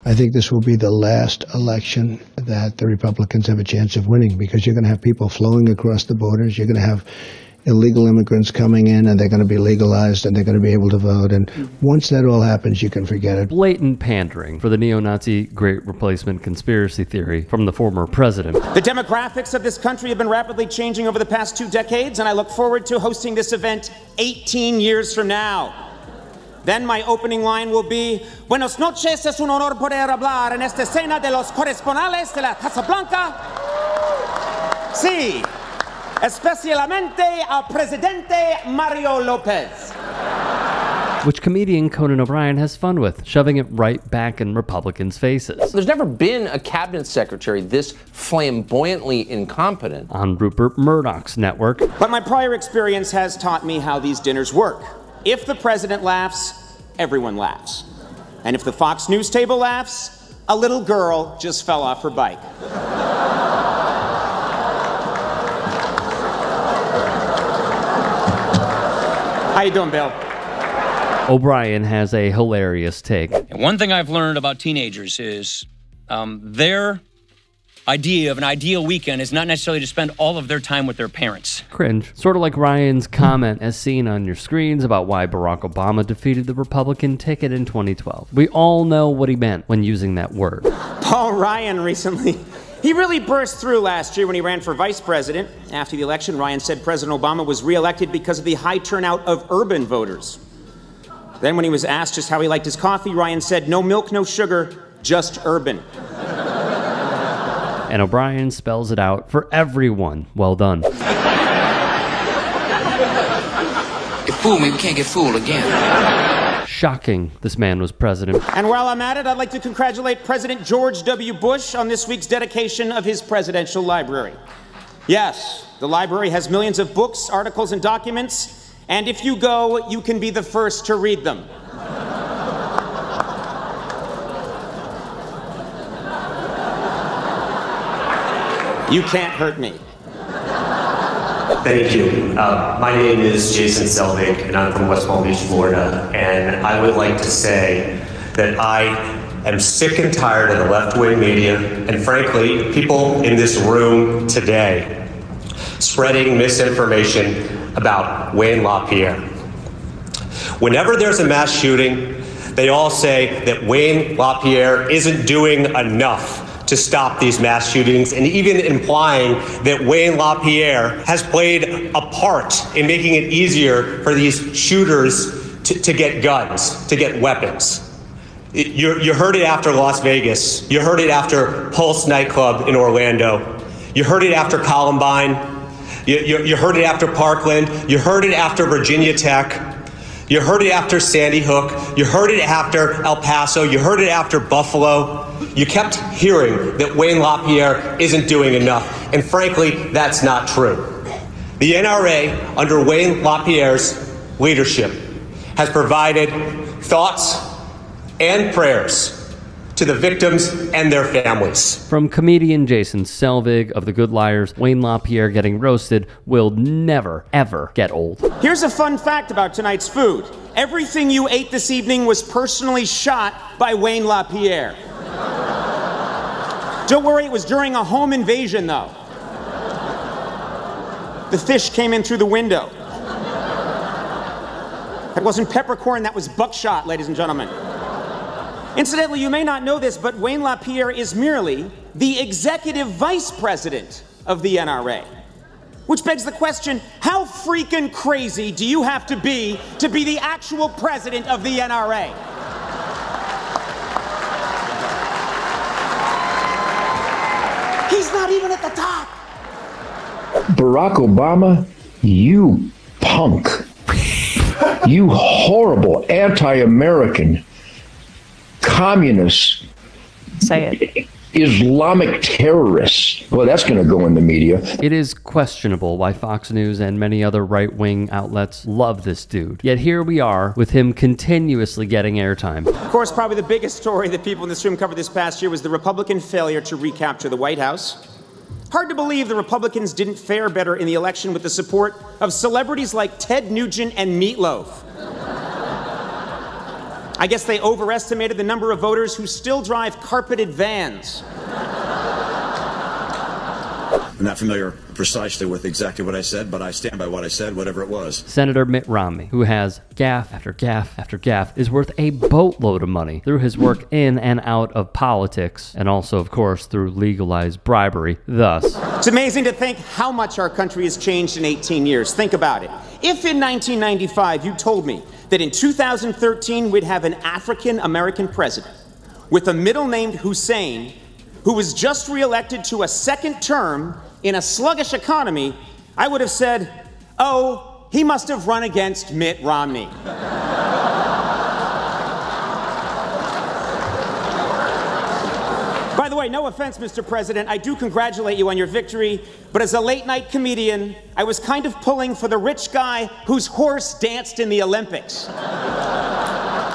I think this will be the last election that the Republicans have a chance of winning, because you're going to have people flowing across the borders. You're going to have illegal immigrants coming in, and they're going to be legalized, and they're going to be able to vote. And once that all happens, you can forget it. Blatant pandering for the neo-Nazi Great Replacement conspiracy theory from the former president. The demographics of this country have been rapidly changing over the past 2 decades, and I look forward to hosting this event 18 years from now. Then my opening line will be, Buenos noches, es un honor poder hablar en esta escena de los corresponsales de la Casa Blanca. Sí. Especialmente al Presidente Mario Lopez. Which comedian Conan O'Brien has fun with, shoving it right back in Republicans' faces. There's never been a cabinet secretary this flamboyantly incompetent. On Rupert Murdoch's network. But my prior experience has taught me how these dinners work. If the president laughs, everyone laughs. And if the Fox News table laughs, a little girl just fell off her bike. How you doing, Bill? O'Brien has a hilarious take. And one thing I've learned about teenagers is their idea of an ideal weekend is not necessarily to spend all of their time with their parents. Cringe. Sort of like Ryan's comment as seen on your screens about why Barack Obama defeated the Republican ticket in 2012. We all know what he meant when using that word. Paul Ryan recently... He really burst through last year when he ran for vice president. After the election, Ryan said President Obama was reelected because of the high turnout of urban voters. Then when he was asked just how he liked his coffee, Ryan said, no milk, no sugar, just urban. And O'Brien spells it out for everyone. Well done. You fooled me, we can't get fooled again. Shocking this man was president. And while I'm at it, I'd like to congratulate President George W. Bush on this week's dedication of his presidential library. Yes, the library has millions of books, articles, and documents, and if you go, you can be the first to read them. You can't hurt me. Thank you. My name is Jason Selvig, and I'm from West Palm Beach, Florida. And I would like to say that I am sick and tired of the left-wing media, and frankly, people in this room today, spreading misinformation about Wayne LaPierre. Whenever there's a mass shooting, they all say that Wayne LaPierre isn't doing enough to stop these mass shootings, and even implying that Wayne LaPierre has played a part in making it easier for these shooters to get guns, to get weapons. You heard it after Las Vegas. You heard it after Pulse nightclub in Orlando. You heard it after Columbine. You heard it after Parkland. You heard it after Virginia Tech. You heard it after Sandy Hook. You heard it after El Paso. You heard it after Buffalo. You kept hearing that Wayne LaPierre isn't doing enough. And frankly, that's not true. The NRA, under Wayne LaPierre's leadership, has provided thoughts and prayers to the victims and their families. From comedian Jason Selvig of The Good Liars, Wayne LaPierre getting roasted will never, ever get old. Here's a fun fact about tonight's food. Everything you ate this evening was personally shot by Wayne LaPierre. Don't worry, it was during a home invasion, though. The fish came in through the window. That wasn't peppercorn, that was buckshot, ladies and gentlemen. Incidentally, you may not know this, but Wayne LaPierre is merely the executive vice president of the NRA. Which begs the question, how freaking crazy do you have to be the actual president of the NRA? He's not even at the top. Barack Obama, you punk. You horrible anti-American communist, say it, Islamic terrorists. Well, that's going to go in the media. It is questionable why Fox News and many other right-wing outlets love this dude. Yet here we are with him continuously getting airtime. Of course, probably the biggest story that people in this room covered this past year was the Republican failure to recapture the White House. Hard to believe the Republicans didn't fare better in the election with the support of celebrities like Ted Nugent and Meatloaf. I guess they overestimated the number of voters who still drive carpeted vans. I'm not familiar precisely with exactly what I said, but I stand by what I said, whatever it was. Senator Mitt Romney, who has gaffe after gaffe after gaffe, is worth a boatload of money through his work in and out of politics, and also, of course, through legalized bribery. Thus, it's amazing to think how much our country has changed in 18 years. Think about it. If in 1995 you told me that in 2013 we'd have an African-American president with a middle named Hussein, who was just reelected to a second term in a sluggish economy, I would have said, oh, he must have run against Mitt Romney. By the way, no offense, Mr. President, I do congratulate you on your victory, but as a late-night comedian, I was kind of pulling for the rich guy whose horse danced in the Olympics.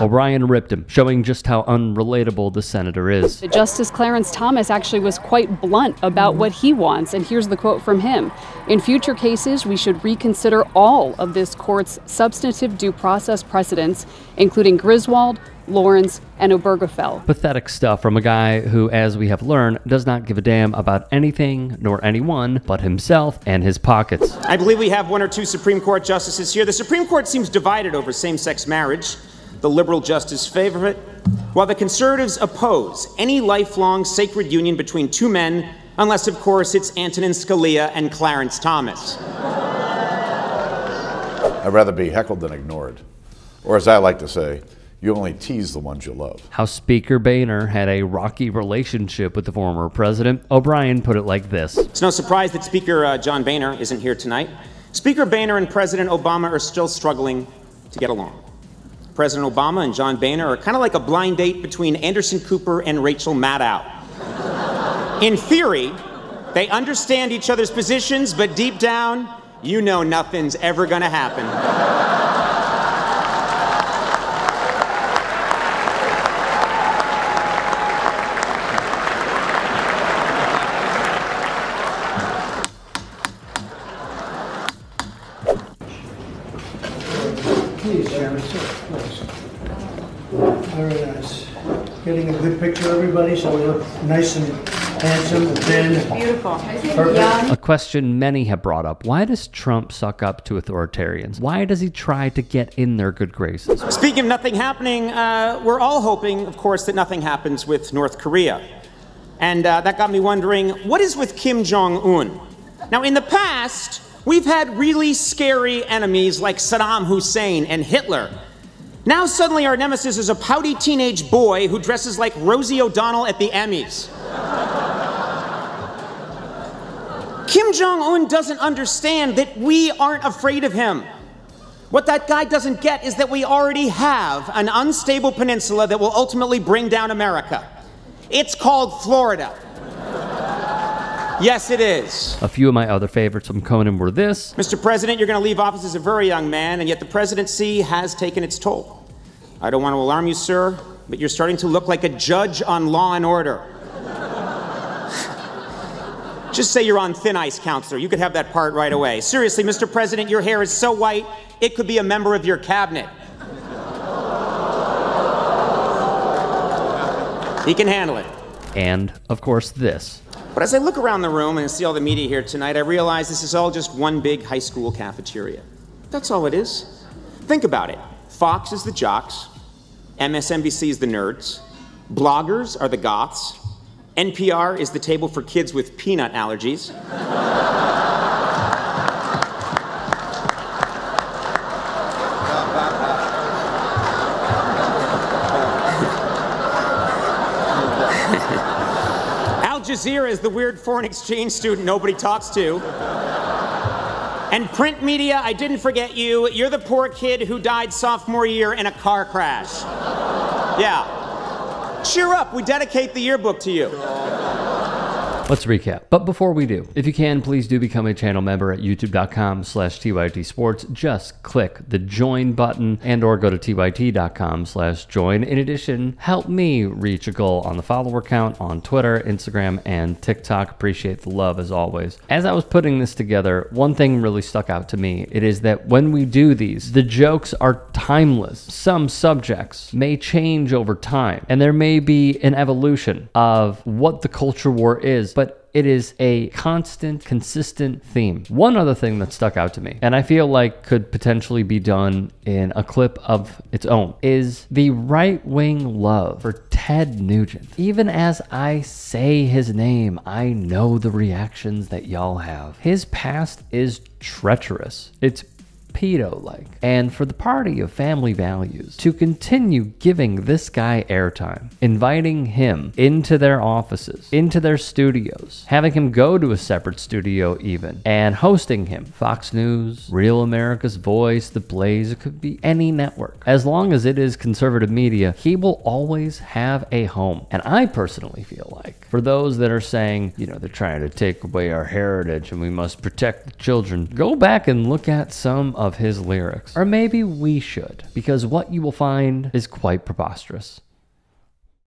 O'Brien ripped him, showing just how unrelatable the senator is. Justice Clarence Thomas actually was quite blunt about what he wants, and here's the quote from him. In future cases, we should reconsider all of this court's substantive due process precedents, including Griswold, Lawrence, and Obergefell. Pathetic stuff from a guy who, as we have learned, does not give a damn about anything nor anyone but himself and his pockets. I believe we have one or two Supreme Court justices here. The Supreme Court seems divided over same-sex marriage. The liberal justices favor it, while the conservatives oppose any lifelong sacred union between two men, unless, of course, it's Antonin Scalia and Clarence Thomas. I'd rather be heckled than ignored. Or as I like to say, you only tease the ones you love. How Speaker Boehner had a rocky relationship with the former president, O'Brien put it like this. It's no surprise that Speaker John Boehner isn't here tonight. Speaker Boehner and President Obama are still struggling to get along. President Obama and John Boehner are kind of like a blind date between Anderson Cooper and Rachel Maddow. In theory, they understand each other's positions, but deep down, you know nothing's ever gonna happen. Please, Sharon, sit, please. Very nice. Getting a good picture of everybody so we look nice and handsome and thin. Beautiful. Perfect. A question many have brought up. Why does Trump suck up to authoritarians? Why does he try to get in their good graces? Speaking of nothing happening, we're all hoping, of course, that nothing happens with North Korea. And that got me wondering, what is with Kim Jong-un? Now, in the past, we've had really scary enemies like Saddam Hussein and Hitler. Now suddenly our nemesis is a pouty teenage boy who dresses like Rosie O'Donnell at the Emmys. Kim Jong-un doesn't understand that we aren't afraid of him. What that guy doesn't get is that we already have an unstable peninsula that will ultimately bring down America. It's called Florida. Yes, it is. A few of my other favorites from Conan were this. Mr. President, you're going to leave office as a very young man, and yet the presidency has taken its toll. I don't want to alarm you, sir, but you're starting to look like a judge on Law and Order. Just say you're on thin ice, counselor. You could have that part right away. Seriously, Mr. President, your hair is so white, it could be a member of your cabinet. He can handle it. And, of course, this. But as I look around the room and see all the media here tonight, I realize this is all just one big high school cafeteria. That's all it is. Think about it. Fox is the jocks, MSNBC is the nerds, bloggers are the goths, NPR is the table for kids with peanut allergies. Al Jazeera is the weird foreign exchange student nobody talks to. And print media, I didn't forget you. You're the poor kid who died sophomore year in a car crash. Yeah. Cheer up, we dedicate the yearbook to you. Let's recap. But before we do, if you can, please do become a channel member at youtube.com/TYT Sports. Just click the join button and or go to tyt.com/join. In addition, help me reach a goal on the follower count on Twitter, Instagram, and TikTok. Appreciate the love as always. As I was putting this together, one thing really stuck out to me. It is that when we do these, the jokes are timeless. Some subjects may change over time, and there may be an evolution of what the culture war is, but it is a constant, consistent theme. One other thing that stuck out to me, and I feel like could potentially be done in a clip of its own, is the right-wing love for Ted Nugent. Even as I say his name, I know the reactions that y'all have. His past is treacherous. It's pedo-like. And for the party of family values to continue giving this guy airtime, inviting him into their offices, into their studios, having him go to a separate studio even, and hosting him, Fox News, Real America's Voice, The Blaze, it could be any network. As long as it is conservative media, he will always have a home. And I personally feel like, for those that are saying, you know, they're trying to take away our heritage and we must protect the children, go back and look at some of his lyrics. Or maybe we should, because what you will find is quite preposterous.